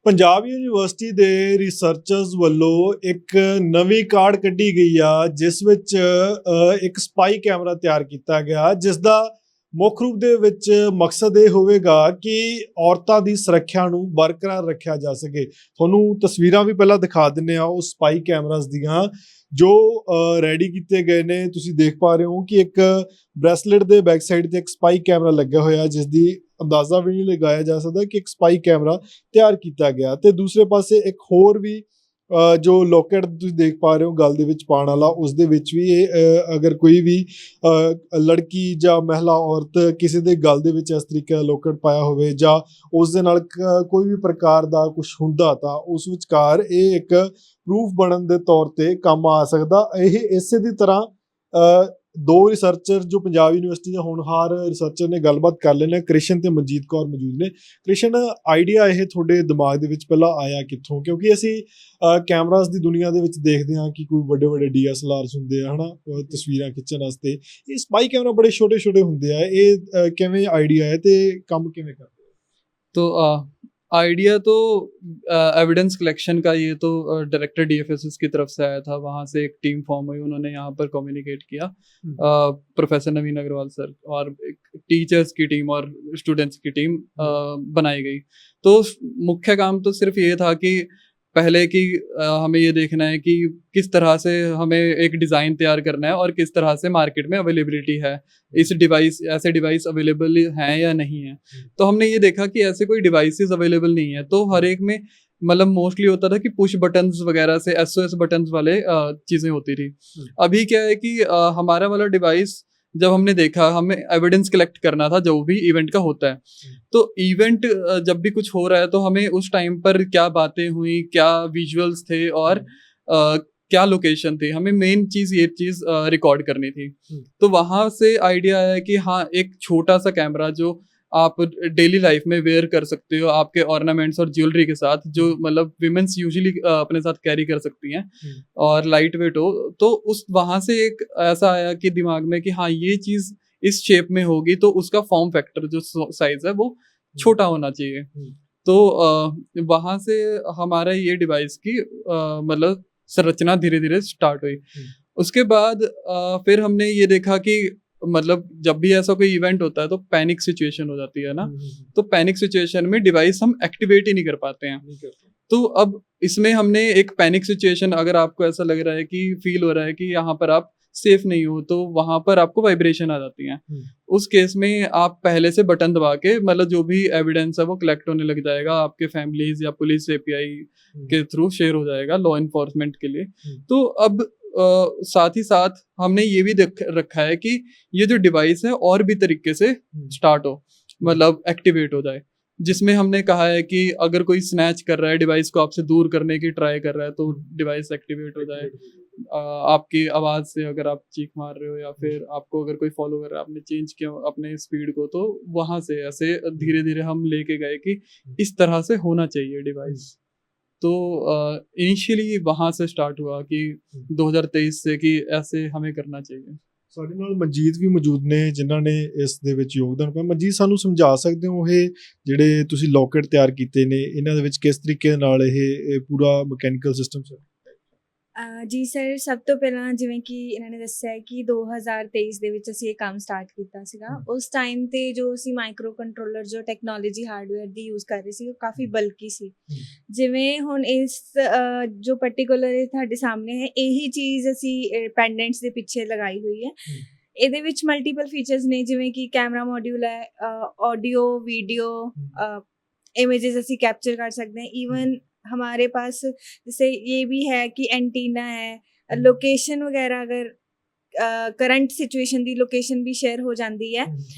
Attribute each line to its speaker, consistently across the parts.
Speaker 1: Punjab university ਦੇ researchers ਵੱਲੋਂ ਇੱਕ ਨਵੀਂ ਕਾਢ ਕੱਢੀ ਗਈ ਆ, ਜਿਸ ਵਿੱਚ ਇੱਕ ਸਪਾਈ ਕੈਮਰਾ ਤਿਆਰ ਕੀਤਾ ਗਿਆ, ਜਿਸ ਦਾ ਮੁੱਖ ਰੂਪ ਦੇ ਵਿੱਚ ਮਕਸਦ ਇਹ ਹੋਵੇਗਾ ਕਿ ਔਰਤਾਂ ਦੀ ਸੁਰੱਖਿਆ ਨੂੰ ਬਰਕਰਾਰ ਰੱਖਿਆ ਜਾ ਸਕੇ। ਤੁਹਾਨੂੰ ਤਸਵੀਰਾਂ ਵੀ ਪਹਿਲਾਂ ਦਿਖਾ ਦਿੰਦੇ ਆ ਉਸ ਸਪਾਈ ਕੈਮਰਾਸ ਦੀਆਂ ਜੋ ਰੈਡੀ ਕੀਤੇ ਗਏ ਨੇ। ਤੁਸੀਂ ਦੇਖ ਪਾ ਰਹੇ ਹੋ ਕਿ ਇੱਕ ਬ੍ਰੈਸਲੇਟ ਦੇ ਬੈਕ ਸਾਈਡ ਤੇ ਇੱਕ ਸਪਾਈ ਕੈਮਰਾ ਲੱਗਿਆ ਹੋਇਆ, ਜਿਸ ਦੀ ਅੰਦਾਜ਼ਾ ਵੀ ਨਹੀਂ ਲਗਾਇਆ ਜਾ ਸਕਦਾ ਕਿ ਇੱਕ ਸਪਾਈ ਕੈਮਰਾ ਤਿਆਰ ਕੀਤਾ ਗਿਆ। ਤੇ ਦੂਸਰੇ ਪਾਸੇ ਇੱਕ ਹੋਰ ਵੀ ਜੋ ਲੋਕੇਟ ਤੁਸੀਂ ਦੇਖ ਪਾ ਰਹੇ ਹੋ ਗਲ ਦੇ ਵਿੱਚ ਪਾਉਣ ਵਾਲਾ, ਉਸ ਦੇ ਵਿੱਚ ਵੀ ਇਹ ਅਗਰ ਕੋਈ ਵੀ ਲੜਕੀ ਜਾਂ ਮਹਿਲਾ ਔਰਤ ਕਿਸੇ ਦੇ ਗਲ ਦੇ ਵਿੱਚ ਇਸ ਤਰੀਕੇ ਦਾ ਲੋਕੇਟ ਪਾਇਆ ਹੋਵੇ ਜਾਂ ਉਸ ਦੇ ਨਾਲ ਕੋਈ ਵੀ ਪ੍ਰਕਾਰ ਦਾ ਕੁਝ ਹੁੰਦਾ, ਤਾਂ ਉਸ ਵਿਚਕਾਰ ਇਹ ਇੱਕ ਪ੍ਰੂਫ ਬਣਨ ਦੇ ਤੌਰ ਤੇ ਕੰਮ ਆ ਸਕਦਾ। ਇਹ ਇਸੇ ਦੀ ਤਰ੍ਹਾਂ ਦੋ ਰਿਸਰਚਰ ਜੋ ਪੰਜਾਬ ਯੂਨੀਵਰਸਿਟੀ ਦੇ ਹੋਣਹਾਰ ਰਿਸਰਚਰ ਨੇ ਗੱਲਬਾਤ ਕਰ ਲੈਣੇ। ਕ੍ਰਿਸ਼ਨ ਤੇ ਮਨਜੀਤ ਕੌਰ ਮੌਜੂਦ ਨੇ। ਕ੍ਰਿਸ਼ਨ, ਆਈਡੀਆ ਇਹ ਤੁਹਾਡੇ ਦਿਮਾਗ ਦੇ ਵਿੱਚ ਪਹਿਲਾਂ ਆਇਆ ਕਿੱਥੋਂ? ਕਿਉਂਕਿ ਅਸੀਂ ਕੈਮਰਾਸ ਦੀ ਦੁਨੀਆ ਦੇ ਵਿੱਚ ਦੇਖਦੇ ਹਾਂ ਕਿ ਕੋਈ ਵੱਡੇ ਵੱਡੇ DSLRs ਹੁੰਦੇ ਆ, ਹਨਾ, ਤਸਵੀਰਾਂ ਖਿੱਚਣ ਵਾਸਤੇ। ਇਹ ਸਪਾਈ ਕੈਮਰਾ ਬੜੇ ਛੋਟੇ ਛੋਟੇ ਹੁੰਦੇ ਆ। ਇਹ ਕਿਵੇਂ ਆਈਡੀਆ ਹੈ ਤੇ ਕੰਮ ਕਿਵੇਂ ਕਰਦੇ?
Speaker 2: तो आइडिया तो एविडेंस कलेक्शन का ये तो डायरेक्टर DFSS की तरफ से आया था। वहाँ से एक टीम फॉर्म हुई, उन्होंने यहाँ पर कम्युनिकेट किया। प्रोफेसर नवीन अग्रवाल सर और टीचर्स की टीम और स्टूडेंट्स की टीम बनाई गई। तो मुख्य काम तो सिर्फ ये था कि पहले कि हमें ये देखना है कि किस तरह से हमें एक डिज़ाइन तैयार करना है और किस तरह से मार्केट में अवेलेबिलिटी है, ऐसे डिवाइस अवेलेबल हैं या नहीं है। तो हमने ये देखा कि ऐसे कोई डिवाइसेस अवेलेबल नहीं है। तो हर एक में मतलब मोस्टली होता था कि पुश बटन्स वगैरह से SOS बटन्स वाले चीज़ें होती थी। अभी क्या है कि हमारा वाला डिवाइस जब हमने देखा, हमें एविडेंस कलेक्ट करना था जो भी इवेंट का होता है। तो इवेंट जब भी कुछ हो रहा है तो हमें उस टाइम पर क्या बातें हुई, क्या विजुअल्स थे और क्या लोकेशन थी, हमें मेन चीज़ ये चीज़ रिकॉर्ड करनी थी। तो वहाँ से आइडिया आया कि हाँ, एक छोटा सा कैमरा जो आप डेली लाइफ में वेयर कर सकते हो आपके ऑर्नामेंट्स और ज्वेलरी के साथ, जो मतलब विमेंस यूजुअली अपने साथ कैरी कर सकती हैं और लाइट वेट हो। तो उस वहाँ से एक ऐसा आया कि दिमाग में कि हाँ, ये चीज़ इस शेप में होगी तो उसका फॉर्म फैक्टर जो साइज है वो छोटा होना चाहिए। तो वहाँ से हमारा ये डिवाइस की मतलब संरचना धीरे धीरे स्टार्ट हुई। उसके बाद फिर हमने ये देखा कि मतलब जब भी ऐसा कोई इवेंट होता है तो पैनिक सिचुएशन हो जाती है ना। तो पैनिक सिचुएशन में डिवाइस हम एक्टिवेट ही नहीं कर पाते हैं। तो अब इसमें हमने एक पैनिक सिचुएशन, अगर आपको ऐसा लग रहा है कि फील हो रहा है कि यहाँ पर आप सेफ नहीं हो, तो वहां पर आपको वाइब्रेशन आ जाती है। उस केस में आप पहले से बटन दबा के मतलब जो भी एविडेंस है वो कलेक्ट होने लग जाएगा, आपके फैमिलीज या पुलिस API के थ्रू शेयर हो जाएगा लॉ इन्फोर्समेंट के लिए। तो अब साथ ही साथ हमने ये भी देख रखा है कि ये जो डिवाइस है और भी तरीके से स्टार्ट हो, मतलब एक्टिवेट हो जाए, जिसमें हमने कहा है कि अगर कोई स्नैच कर रहा है डिवाइस को, आपसे दूर करने की ट्राई कर रहा है, तो डिवाइस एक्टिवेट हो जाए। आपकी आवाज़ से अगर आप चीख मार रहे हो या फिर आपको अगर कोई फॉलो कर रहा है, आपने चेंज किया अपने स्पीड को, तो वहाँ से ऐसे धीरे धीरे हम लेके गए कि इस तरह से होना चाहिए डिवाइस। तो इनिशियली वहाँ से स्टार्ट हुआ कि 2023 से कि ऐसे हमें करना चाहिए।
Speaker 1: ਸਾਡੇ ਨਾਲ ਮਨਜੀਤ ਵੀ ਮੌਜੂਦ ਨੇ ਜਿਨ੍ਹਾਂ ਨੇ ਇਸ ਦੇ ਵਿੱਚ ਯੋਗਦਾਨ ਪਾਇਆ। ਮਨਜੀਤ, ਸਾਨੂੰ ਸਮਝਾ ਸਕਦੇ ਹੋ ਇਹ ਜਿਹੜੇ ਤੁਸੀਂ ਲੋਕੇਟ ਤਿਆਰ ਕੀਤੇ ਨੇ, ਇਹਨਾਂ ਦੇ ਵਿੱਚ ਕਿਸ ਤਰੀਕੇ ਨਾਲ ਇਹ ਪੂਰਾ ਮਕੈਨੀਕਲ ਸਿਸਟਮ ਹੈ?
Speaker 3: ਜੀ ਸਰ, ਸਭ ਤੋਂ ਪਹਿਲਾਂ ਜਿਵੇਂ ਕਿ ਇਹਨਾਂ ਨੇ ਦੱਸਿਆ ਕਿ 2023 ਦੇ ਵਿੱਚ ਅਸੀਂ ਇਹ ਕੰਮ ਸਟਾਰਟ ਕੀਤਾ ਸੀਗਾ। ਉਸ ਟਾਈਮ ਤੇ ਜੋ ਅਸੀਂ ਮਾਈਕਰੋ ਕੰਟਰੋਲਰ ਜੋ ਟੈਕਨੋਲੋਜੀ ਹਾਰਡਵੇਅਰ ਦੀ ਯੂਜ਼ ਕਰ ਰਹੇ ਸੀ ਉਹ ਕਾਫੀ ਬਲਕੀ ਸੀ। ਜਿਵੇਂ ਹੁਣ ਇਸ ਜੋ ਪਰਟੀਕੂਲਰ ਤੁਹਾਡੇ ਸਾਹਮਣੇ ਹੈ, ਇਹੀ ਚੀਜ਼ ਅਸੀਂ ਪੈਂਡੈਂਟਸ ਦੇ ਪਿੱਛੇ ਲਗਾਈ ਹੋਈ ਹੈ। ਇਹਦੇ ਵਿੱਚ ਮਲਟੀਪਲ ਫੀਚਰਸ ਨੇ, ਜਿਵੇਂ ਕਿ ਕੈਮਰਾ ਮੋਡਿਊਲ ਹੈ, ਆਡੀਓ ਵੀਡੀਓ इमेजेस ਅਸੀਂ कैप्चर कर सकते हैं। इवन हमारे पास जैसे ये भी है कि एंटीना है, लोकेशन वगैरह अगर करंट सिचुएशन दी लोकेशन भी शेयर हो जाती है।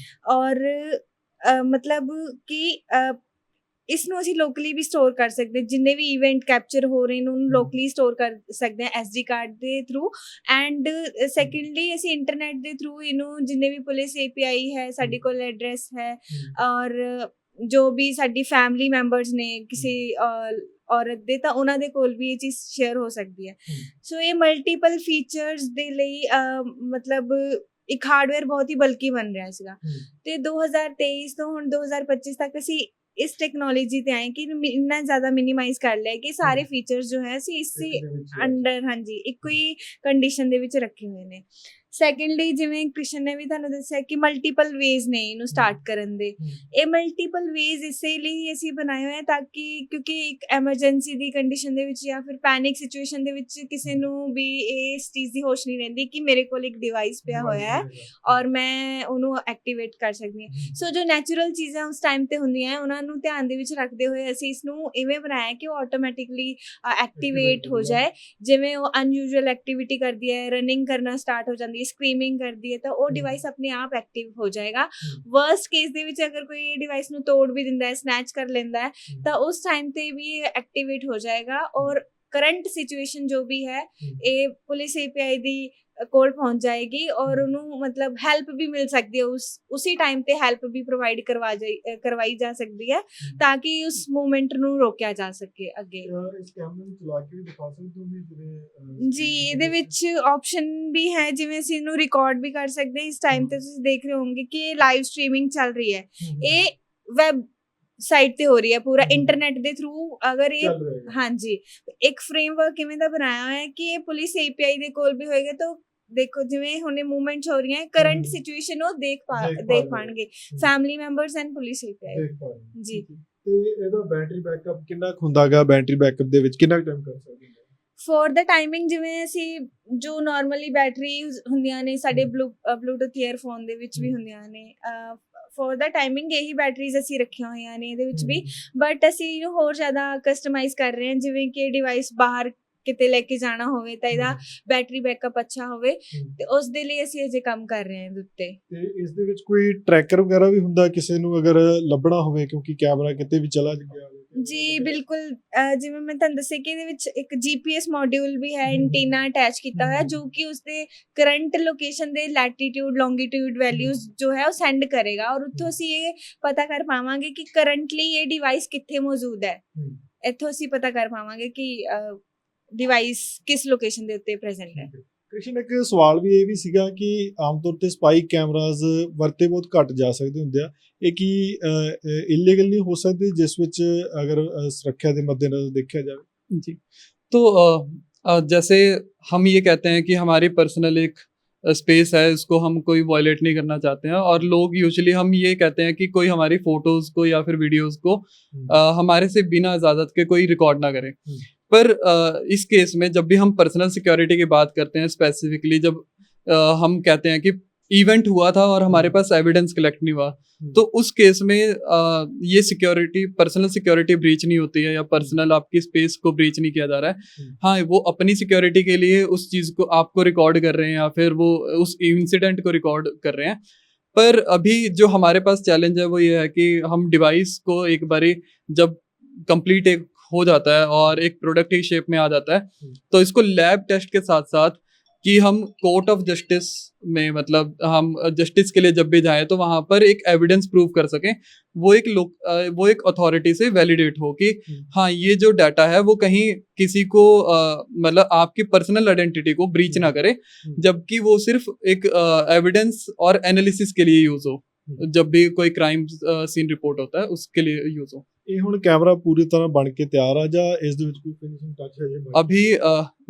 Speaker 3: और मतलब कि ਇਸ ਨੂੰ ਅਸੀਂ ਲੋਕਲੀ ਵੀ ਸਟੋਰ ਕਰ ਸਕਦੇ, ਜਿੰਨੇ ਵੀ ਇਵੈਂਟ ਕੈਪਚਰ ਹੋ ਰਹੇ ਨੇ ਉਹਨੂੰ ਲੋਕਲੀ ਸਟੋਰ ਕਰ ਸਕਦੇ ਹਾਂ SD ਕਾਰਡ ਦੇ ਥਰੂ। ਐਂਡ ਸੈਕੰਡਲੀ ਅਸੀਂ ਇੰਟਰਨੈਟ ਦੇ ਥਰੂ ਇਹਨੂੰ ਜਿੰਨੇ ਵੀ ਪੁਲਿਸ API ਹੈ, ਸਾਡੇ ਕੋਲ ਐਡਰੈਸ ਹੈ, ਔਰ ਜੋ ਵੀ ਸਾਡੀ ਫੈਮਿਲੀ ਮੈਂਬਰਸ ਨੇ ਕਿਸੇ ਔਰਤ ਦੇ, ਤਾਂ ਉਹਨਾਂ ਦੇ ਕੋਲ ਵੀ ਇਹ ਚੀਜ਼ ਸ਼ੇਅਰ ਹੋ ਸਕਦੀ ਹੈ। ਸੋ ਇਹ ਮਲਟੀਪਲ ਫੀਚਰਸ ਦੇ ਲਈ ਮਤਲਬ ਇੱਕ ਹਾਰਡਵੇਅਰ ਬਹੁਤ ਹੀ ਬਲਕੀ ਬਣ ਰਿਹਾ ਸੀਗਾ। ਤੇ 2023 ਤੋਂ ਹੁਣ 2025 ਤੱਕ ਅਸੀਂ ਇਸ ਟੈਕਨੋਲੋਜੀ ਤੇ ਆਏ ਕਿ ਇੰਨਾ ਜ਼ਿਆਦਾ ਮਿਨੀਮਾਈਜ਼ ਕਰ ਲਿਆ ਕਿ ਸਾਰੇ ਫੀਚਰਸ ਜੋ ਹੈ ਅਸੀਂ ਇਸੇ ਅੰਡਰ ਹਾਂਜੀ ਇੱਕੋ ਹੀ ਕੰਡੀਸ਼ਨ ਦੇ ਵਿੱਚ ਰੱਖੇ ਹੋਏ ਨੇ। ਸੈਕੰਡਲੀ ਜਿਵੇਂ ਕ੍ਰਿਸ਼ਨ ਨੇ ਵੀ ਤੁਹਾਨੂੰ ਦੱਸਿਆ ਕਿ ਮਲਟੀਪਲ ਵੇਜ਼ ਨੇ ਇਹਨੂੰ ਸਟਾਰਟ ਕਰਨ ਦੇ। ਇਹ ਮਲਟੀਪਲ ਵੇਜ਼ ਇਸੇ ਲਈ ਅਸੀਂ ਬਣਾਏ ਹੋਏ ਆ ਤਾਂ ਕਿ ਕਿਉਂਕਿ ਇੱਕ ਐਮਰਜੈਂਸੀ ਦੀ ਕੰਡੀਸ਼ਨ ਦੇ ਵਿੱਚ ਜਾਂ ਫਿਰ ਪੈਨਿਕ ਸਿਚੁਏਸ਼ਨ ਦੇ ਵਿੱਚ ਕਿਸੇ ਨੂੰ ਵੀ ਇਸ ਚੀਜ਼ ਦੀ ਹੋਸ਼ ਨਹੀਂ ਰਹਿੰਦੀ ਕਿ ਮੇਰੇ ਕੋਲ ਇੱਕ ਡਿਵਾਈਸ ਪਿਆ ਹੋਇਆ ਹੈ ਔਰ ਮੈਂ ਉਹਨੂੰ ਐਕਟੀਵੇਟ ਕਰ ਸਕਦੀ ਹਾਂ। ਸੋ ਜੋ ਨੈਚੁਰਲ ਚੀਜ਼ਾਂ ਉਸ ਟਾਈਮ ਤੇ ਹੁੰਦੀਆਂ ਉਹਨਾਂ ਨੂੰ ਧਿਆਨ ਦੇ ਵਿੱਚ ਰੱਖਦੇ ਹੋਏ ਅਸੀਂ ਇਸ ਨੂੰ ਇਵੇਂ ਬਣਾਇਆ ਕਿ ਉਹ ਆਟੋਮੈਟਿਕਲੀ ਐਕਟੀਵੇਟ ਹੋ ਜਾਏ। ਜਿਵੇਂ ਉਹ ਅਨਯੂਜੂਅਲ ਐਕਟੀਵਿਟੀ ਕਰਦੀ ਹੈ, ਰਨਿੰਗ ਕਰਨਾ ਸਟਾਰਟ ਹੋ ਜਾਂਦੀ ਹੈ, ਸਕ੍ਰੀਮਿੰਗ ਕਰਦੀ ਹੈ, ਤਾਂ ਉਹ ਡਿਵਾਈਸ ਆਪਣੇ ਆਪ ਐਕਟਿਵ ਹੋ ਜਾਏਗਾ। ਵਰਸਟ ਕੇਸ ਦੇ ਵਿੱਚ ਅਗਰ ਕੋਈ ਡਿਵਾਈਸ ਨੂੰ ਤੋੜ ਵੀ ਦਿੰਦਾ ਹੈ, ਸਨੈਚ ਕਰ ਲੈਂਦਾ ਹੈ, ਤਾਂ ਉਸ ਟਾਈਮ ਤੇ ਵੀ ਐਕਟੀਵੇਟ ਹੋ ਜਾਏਗਾ ਔਰ ਕਰੰਟ ਸਿਚੁਏਸ਼ਨ ਜੋ ਵੀ ਹੈ ਇਹ ਪੁਲਿਸ API ਦੀ ਕੋਲ ਪਹੁੰਚ ਜਾਏਗੀ ਔਰ ਉਹਨੂੰ ਮਤਲਬ ਹੈਲਪ ਵੀ ਮਿਲ ਸਕਦੀ ਹੈ, ਉਸੇ ਟਾਈਮ ਤੇ ਹੈਲਪ ਵੀ ਪ੍ਰੋਵਾਈਡ ਕਰਵਾਈ ਜਾ ਸਕਦੀ ਹੈ ਤਾਂ ਕਿ ਉਸ ਮੂਵਮੈਂਟ ਨੂੰ ਰੋਕਿਆ ਜਾ ਸਕੇ ਅੱਗੇ।
Speaker 1: ਇਸ ਕੈਮਰੇ ਨੂੰ ਚਲਾ ਕੇ ਵੀ ਦਿਖਾ ਸਕਦੇ ਹੋ ਵੀ ਜਿਵੇਂ
Speaker 3: ਜੀ ਇਹਦੇ ਵਿੱਚ ਆਪਸ਼ਨ ਵੀ ਹੈ, ਜਿਵੇਂ ਅਸੀਂ ਇਹਨੂੰ ਰਿਕਾਰਡ ਵੀ ਕਰ ਸਕਦੇ ਹਾਂ। ਇਸ ਟਾਈਮ ਤੇ ਤੁਸੀਂ ਦੇਖ ਰਹੇ ਹੋਵੋਗੇ ਕਿ ਇਹ ਲਾਈਵ ਸਟ੍ਰੀਮਿੰਗ ਚੱਲ ਰਹੀ ਹੈ, ਇਹ ਵੈਬ ਸਾਈਟ ਤੇ ਹੋ ਰਹੀ ਹੈ ਪੂਰਾ ਇੰਟਰਨੈਟ ਦੇ ਥਰੂ। ਅਗਰ ਇਹ ਹਾਂਜੀ ਇੱਕ ਫਰੇਮਵਰਕ ਕਿਵੇਂ ਦਾ ਬਣਾਇਆ ਹੋਇਆ ਹੈ ਕਿ ਇਹ ਪੁਲਿਸ API ਦੇ ਕੋਲ ਵੀ ਹੋਏਗਾ ਤਾਂ ਦੇਖੋ ਜਿਵੇਂ ਹੁਣੇ ਮੂਵਮੈਂਟਸ ਹੋ ਰਹੀਆਂ ਕਰੰਟ ਸਿਚੁਏਸ਼ਨ ਉਹ ਦੇਖ ਪਾਣਗੇ family members and police API ji.
Speaker 1: ਤੇ ਇਹਦਾ ਬੈਟਰੀ ਬੈਕਅਪ ਕਿੰਨਾ ਹੁੰਦਾਗਾ? ਬੈਟਰੀ ਬੈਕਅਪ ਦੇ ਵਿੱਚ ਕਿੰਨਾ ਟਾਈਮ ਕਰ ਸਕਦੇ ਹੋ?
Speaker 3: ਫॉर द ਟਾਈਮਿੰਗ ਜਿਵੇਂ ਅਸੀਂ ਜੋ ਨਾਰਮਲੀ ਬੈਟਰੀ ਹੁੰਦੀਆਂ ਨੇ ਸਾਡੇ ਬਲੂਟੂਥ ਈਅਰਫੋਨ ਦੇ ਵਿੱਚ ਵੀ ਹੁੰਦੀਆਂ ਨੇ, ਫॉर द ਟਾਈਮਿੰਗ ਇਹੀ ਬੈਟਰੀਜ਼ ਅਸੀਂ ਰੱਖੀਆਂ ਹੋਈਆਂ ਨੇ ਇਹਦੇ ਵਿੱਚ ਵੀ। ਬਟ ਅਸੀਂ ਇਹਨੂੰ ਹੋਰ ਜ਼ਿਆਦਾ ਕਸਟਮਾਈਜ਼ ਕਰ ਰਹੇ ਹਾਂ, ਜਿਵੇਂ ਕਿ ਡਿਵਾਈਸ ਬਾਹਰ ਕਿਤੇ ਲੈ ਕੇ ਜਾਣਾ ਹੋਵੇ ਤਾਂ ਇਹਦਾ ਬੈਟਰੀ ਬੈਕਅਪ ਅੱਛਾ ਹੋਵੇ ਤੇ ਉਸ ਦੇ ਲਈ ਅਸੀਂ ਅਜੇ ਕੰਮ ਕਰ ਰਹੇ ਹਾਂ ਇਹਦੇ ਉੱਤੇ।
Speaker 1: ਤੇ ਇਸ ਦੇ ਵਿੱਚ ਕੋਈ ਟਰੈਕਰ ਵਗੈਰਾ ਵੀ ਹੁੰਦਾ ਕਿਸੇ ਨੂੰ ਅਗਰ ਲੱਭਣਾ ਹੋਵੇ, ਕਿਉਂਕਿ ਕੈਮਰਾ ਕਿਤੇ ਵੀ ਚਲਾ ਗਿਆ?
Speaker 3: ਜੀ ਬਿਲਕੁਲ, ਜਿਵੇਂ ਮੈਂ ਤੁਹਾਨੂੰ ਦੱਸਿਆ ਕਿ ਇਹਦੇ ਵਿੱਚ ਇੱਕ GPS ਮੋਡਿਊਲ ਵੀ ਹੈ, ਐਂਟੀਨਾ ਅਟੈਚ ਕੀਤਾ ਹੋਇਆ ਜੋ ਕਿ ਉਸਦੇ ਕਰੰਟ ਲੋਕੇਸ਼ਨ ਦੇ ਲੈਟੀਟਿਊਡ ਲੌਂਗੀਟਿਊਡ ਵੈਲਿਊਜ਼ ਜੋ ਹੈ ਉਹ ਸੈਂਡ ਕਰੇਗਾ ਔਰ ਉੱਥੋਂ ਅਸੀਂ ਇਹ ਪਤਾ ਕਰ ਪਾਵਾਂਗੇ ਕਿ ਕਰੰਟਲੀ ਇਹ ਡਿਵਾਈਸ ਕਿੱਥੇ ਮੌਜੂਦ ਹੈ। ਇੱਥੋਂ ਅਸੀਂ ਪਤਾ ਕਰ ਪਾਵਾਂਗੇ ਕਿ ਡਿਵਾਈਸ ਕਿਸ ਲੋਕੇਸ਼ਨ ਦੇ ਉੱਤੇ ਪ੍ਰੈਜ਼ੈਂਟ ਹੈ।
Speaker 1: ਕ੍ਰਿਸ਼ਨ, ਇੱਕ ਸਵਾਲ ਵੀ ਇਹ ਵੀ ਸੀਗਾ ਕਿ ਆਮ ਤੌਰ ਤੇ ਸਪਾਈ ਕੈਮਰਾਜ਼ ਵਰਤੇ ਬਹੁਤ ਘੱਟ ਜਾ ਸਕਦੇ ਹੁੰਦੇ ਆ, ਇਹ ਕੀ ਇਲੀਗਲ ਨਹੀਂ ਹੋ ਸਕਦੇ ਜਿਸ ਵਿੱਚ ਅगर सुरक्षा के मद्देनजर देखा जाए?
Speaker 2: जी, तो जैसे हम ये कहते हैं कि हमारी पर्सनल एक स्पेस है, इसको हम कोई वायलेट नहीं करना चाहते हैं और लोग यूजुअली हम ये कहते हैं कि कोई हमारी फोटोज़ को या फिर वीडियोज़ को हमारे से बिना इजाज़त के कोई रिकॉर्ड ना करे। पर इस केस में जब भी हम पर्सनल सिक्योरिटी की बात करते हैं, स्पेसिफिकली जब हम कहते हैं कि इवेंट हुआ था और हमारे पास एविडेंस कलेक्ट नहीं हुआ, तो उस केस में ये सिक्योरिटी पर्सनल सिक्योरिटी ब्रीच नहीं होती है या पर्सनल आपकी स्पेस को ब्रीच नहीं किया जा रहा है। हाँ, वो अपनी सिक्योरिटी के लिए उस चीज़ को आपको रिकॉर्ड कर रहे हैं या फिर वो उस इंसिडेंट को रिकॉर्ड कर रहे हैं। पर अभी जो हमारे पास चैलेंज है वो ये है कि हम डिवाइस को एक बारी जब कंप्लीट एक हो जाता है और एक प्रोडक्ट ही शेप में आ जाता है, तो इसको लैब टेस्ट के साथ साथ कि हम कोर्ट ऑफ जस्टिस में, मतलब हम जस्टिस के लिए जब भी जाएं तो वहाँ पर एक एविडेंस प्रूव कर सकें, वो एक अथॉरिटी से वैलिडेट हो कि हाँ ये जो डाटा है वो कहीं किसी को मतलब आपकी पर्सनल आइडेंटिटी को ब्रीच ना करे, जबकि वो सिर्फ एक एविडेंस और एनालिसिस के लिए यूज हो, जब भी कोई क्राइम सीन रिपोर्ट होता है उसके लिए यूज हो।
Speaker 1: ਇਹ ਹੁਣ ਕੈਮਰਾ ਪੂਰੀ ਤਰ੍ਹਾਂ ਬਣ ਕੇ ਤਿਆਰ ਆ ਜਾਂ ਇਸ ਦੇ ਵਿੱਚ ਕੋਈ ਫਿਨਿशिंग टच है?
Speaker 2: अभी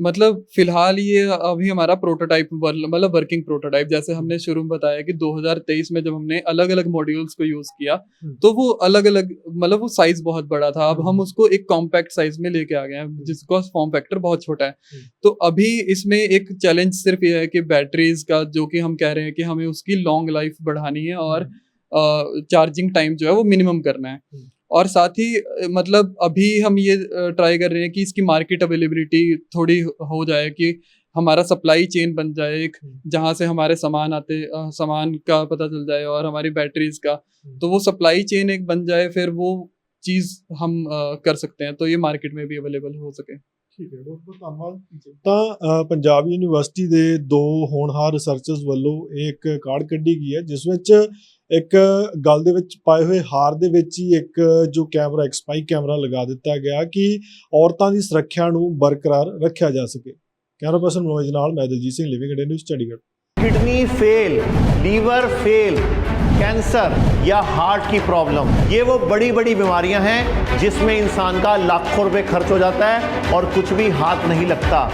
Speaker 2: मतलब फिलहाल ये अभी हमारा प्रोटोटाइप मतलब वर्किंग प्रोटोटाइप, जैसे हमने शुरू में बताया कि 2023 में जब हमने अलग अलग मॉड्यूल्स को यूज किया तो वो अलग अलग मतलब वो साइज बहुत बड़ा था। अब हम उसको एक कॉम्पैक्ट साइज में लेके आ गए हैं जिसका फॉर्म फैक्टर बहुत छोटा है। तो अभी इसमें एक चैलेंज सिर्फ ये है कि बैटरीज का, जो कि हम कह रहे हैं कि हमें उसकी लॉन्ग लाइफ बढ़ानी है और चार्जिंग टाइम जो है वो मिनिमम करना है। और साथ ही मतलब अभी हम ये ट्राई कर रहे हैं कि इसकी मार्केट अवेलेबिलिटी थोड़ी हो जाए, कि हमारा सप्लाई चेन बन जाए एक, जहाँ से हमारे सामान का पता चल जाए और हमारी बैटरीज का, तो वो सप्लाई चेन एक बन जाए, फिर वो चीज़ हम कर सकते हैं तो ये मार्केट में भी अवेलेबल हो सके।
Speaker 1: ठीक है, बहुत बहुत धन्यवाद। ਤਾਂ ਪੰਜਾਬ ਯੂਨੀਵਰਸਿਟੀ ਦੇ ਦੋ ਹੋਣਹਾਰ ਰਿਸਰਚਰਸ ਵੱਲੋਂ ਇੱਕ ਕਾਰਡ ਕੱਢੀ ਗਈ ਹੈ ਜਿਸ ਵਿੱਚ ਇੱਕ ਗੱਲ ਦੇ ਵਿੱਚ ਪਾਏ ਹੋਏ ਹਾਰ ਦੇ ਵਿੱਚ ਹੀ ਇੱਕ ਜੋ ਕੈਮਰਾ, ਇੱਕ ਸਪਾਈ ਕੈਮਰਾ ਲਗਾ ਦਿੱਤਾ ਗਿਆ ਕਿ ਔਰਤਾਂ ਦੀ ਸੁਰੱਖਿਆ ਨੂੰ ਬਰਕਰਾਰ ਰੱਖਿਆ ਜਾ ਸਕੇ। ਕੈਮਰਾ ਪਰਸਨ ਮਨੋਜ ਨਾਲ ਮੈਂ Daljit Singh, living India news Chandigarh.
Speaker 4: Kidney fail, liver fail, cancer या हार्ट की प्रॉब्लम, ये वो बड़ी बड़ी बीमारियां हैं जिसमें इंसान का लाखों रुपए खर्च हो जाता है और कुछ भी हाथ नहीं लगता।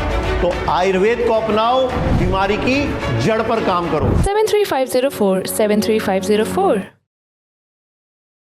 Speaker 4: तो आयुर्वेद को अपनाओ, बीमारी की जड़ पर काम करो।
Speaker 5: 73504 73504